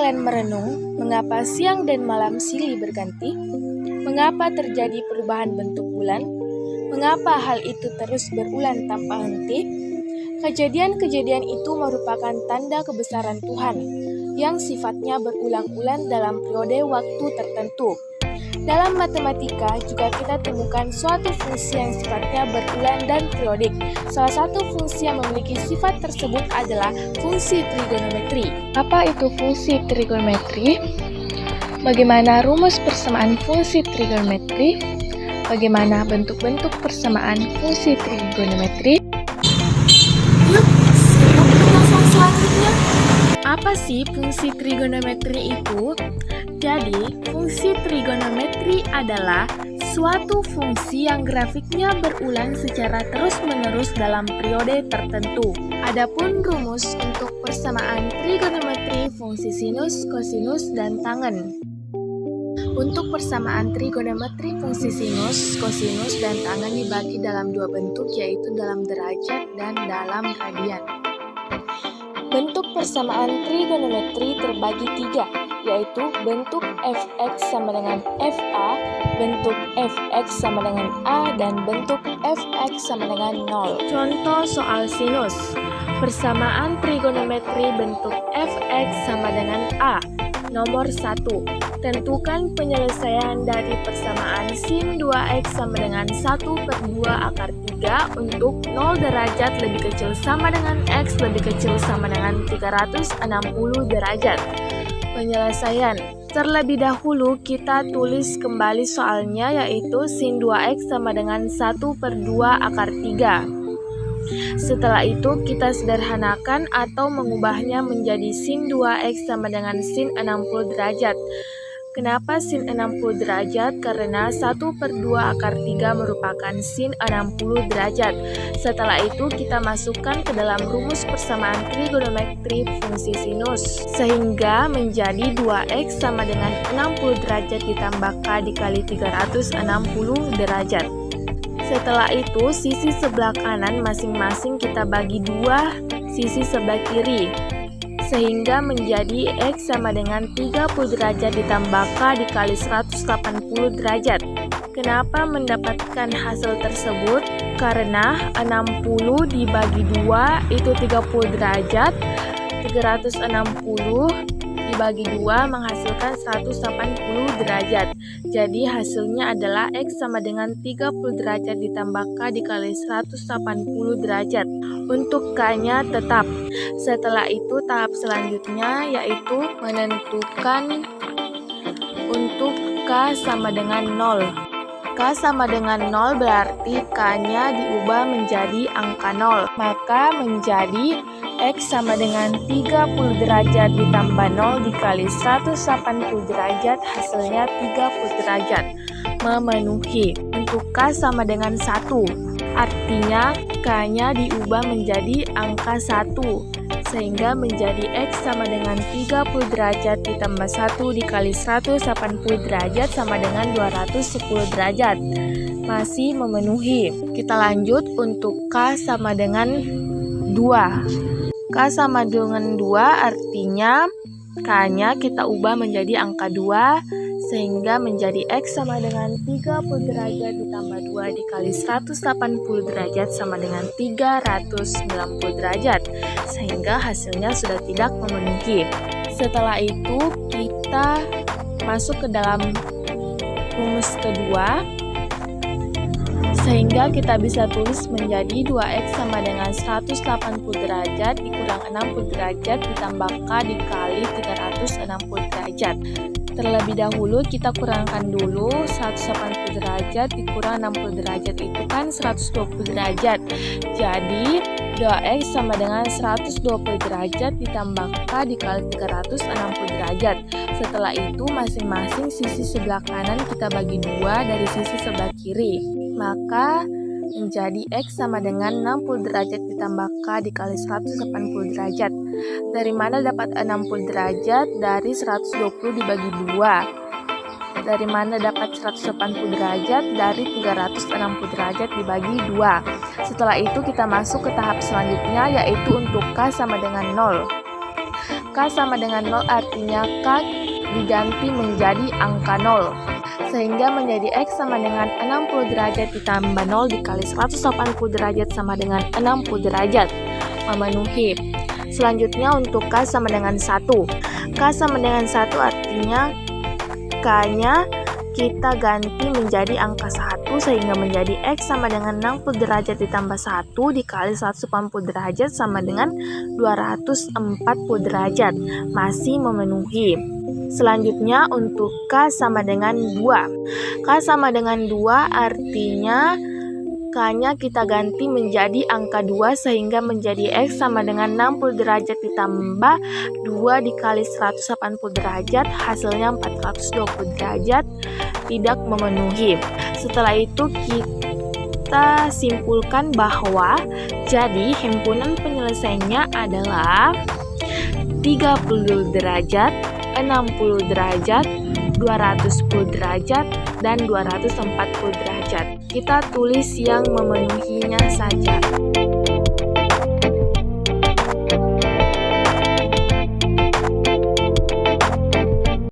kalian merenung mengapa siang dan malam silih berganti? Mengapa terjadi perubahan bentuk bulan? Mengapa hal itu terus berulang tanpa henti? Kejadian-kejadian itu merupakan tanda kebesaran Tuhan yang sifatnya berulang-ulang dalam periode waktu tertentu. Dalam matematika juga kita temukan suatu fungsi yang sifatnya berulang dan periodik. Salah satu fungsi yang memiliki sifat tersebut adalah fungsi trigonometri. Apa itu fungsi trigonometri? Bagaimana rumus persamaan fungsi trigonometri? Bagaimana bentuk-bentuk persamaan fungsi trigonometri? Yuk, simak penjelasan selanjutnya. Apa sih fungsi trigonometri itu? Jadi, fungsi trigonometri adalah suatu fungsi yang grafiknya berulang secara terus-menerus dalam periode tertentu. Adapun rumus untuk persamaan trigonometri fungsi sinus, kosinus, dan tangen. Untuk persamaan trigonometri fungsi sinus, kosinus, dan tangen dibagi dalam dua bentuk, yaitu dalam derajat dan dalam radian. Bentuk persamaan trigonometri terbagi tiga, yaitu bentuk fx sama dengan fa, bentuk fx sama dengan a, dan bentuk fx sama dengan 0. Contoh soal sinus. Persamaan trigonometri bentuk fx sama dengan a. Nomor 1. Tentukan penyelesaian dari persamaan sin 2x sama dengan 1/2 akar 3 untuk 0 derajat lebih kecil sama dengan x lebih kecil sama dengan 360 derajat. Penyelesaian. Terlebih dahulu kita tulis kembali soalnya, yaitu sin 2x sama dengan 1/2 akar 3. Setelah itu kita sederhanakan atau mengubahnya menjadi sin 2x sama dengan sin 60 derajat. Kenapa sin 60 derajat? Karena 1/2 akar 3 merupakan sin 60 derajat. Setelah itu kita masukkan ke dalam rumus persamaan trigonometri fungsi sinus, sehingga menjadi 2x sama dengan 60 derajat ditambah k dikali 360 derajat. Setelah itu sisi sebelah kanan masing-masing kita bagi 2 sisi sebelah kiri, sehingga menjadi x sama dengan 30 derajat ditambah k dikali 180 derajat. Kenapa mendapatkan hasil tersebut? Karena 60 dibagi 2 itu 30 derajat, 360 dibagi 2 menghasilkan 180 derajat. Jadi hasilnya adalah x sama dengan 30 derajat ditambah k dikali 180 derajat. Untuk k-nya tetap. Setelah itu tahap selanjutnya yaitu menentukan untuk k sama dengan 0. K sama dengan 0 berarti k-nya diubah menjadi angka 0. Maka menjadi x sama dengan 30 derajat ditambah 0 dikali 180 derajat, hasilnya 30 derajat. Memenuhi. Untuk k sama dengan 1. Artinya k-nya diubah menjadi angka 1, sehingga menjadi x sama dengan 30 derajat ditambah 1 dikali 180 derajat sama dengan 210 derajat. Masih memenuhi. Kita lanjut untuk k sama dengan 2. K sama dengan 2 artinya k-nya kita ubah menjadi angka 2, sehingga menjadi x sama dengan 30 derajat ditambah 2 dikali 180 derajat sama dengan 390 derajat, sehingga hasilnya sudah tidak memenuhi. Setelah itu kita masuk ke dalam rumus kedua, sehingga kita bisa tulis menjadi 2x sama dengan 180 derajat dikurang 60 derajat ditambah k dikali 360 derajat. Terlebih dahulu kita kurangkan dulu 180 derajat dikurang 60 derajat itu kan 120 derajat. Jadi 2x sama dengan 120 derajat ditambah k dikali 360 derajat. Setelah itu masing-masing sisi sebelah kanan kita bagi 2 dari sisi sebelah kiri. Maka menjadi x sama dengan 60 derajat ditambah k dikali 180 derajat. Dari mana dapat 60 derajat? Dari 120 dibagi 2. Dari mana dapat 180 derajat? Dari 360 derajat dibagi 2. Setelah itu kita masuk ke tahap selanjutnya, yaitu untuk k sama dengan 0. K sama dengan 0 artinya K diganti menjadi angka 0. Sehingga menjadi X sama dengan 60 derajat ditambah 0 dikali 180 derajat sama dengan 60 derajat. Memenuhi. Selanjutnya untuk K sama dengan 1. K sama dengan 1 artinya K-nya kita ganti menjadi angka 1 sehingga menjadi X sama dengan 60 derajat ditambah 1 dikali 180 derajat sama dengan 240 derajat. Masih memenuhi. Selanjutnya untuk K sama dengan 2. K sama dengan 2 artinya K-nya kita ganti menjadi angka 2 sehingga menjadi X sama dengan 60 derajat ditambah 2 dikali 180 derajat, hasilnya 420 derajat, tidak memenuhi. Setelah itu kita simpulkan bahwa jadi himpunan penyelesaiannya adalah 30 derajat, 60 derajat, 210 derajat, dan 240 derajat. Kita tulis yang memenuhinya saja.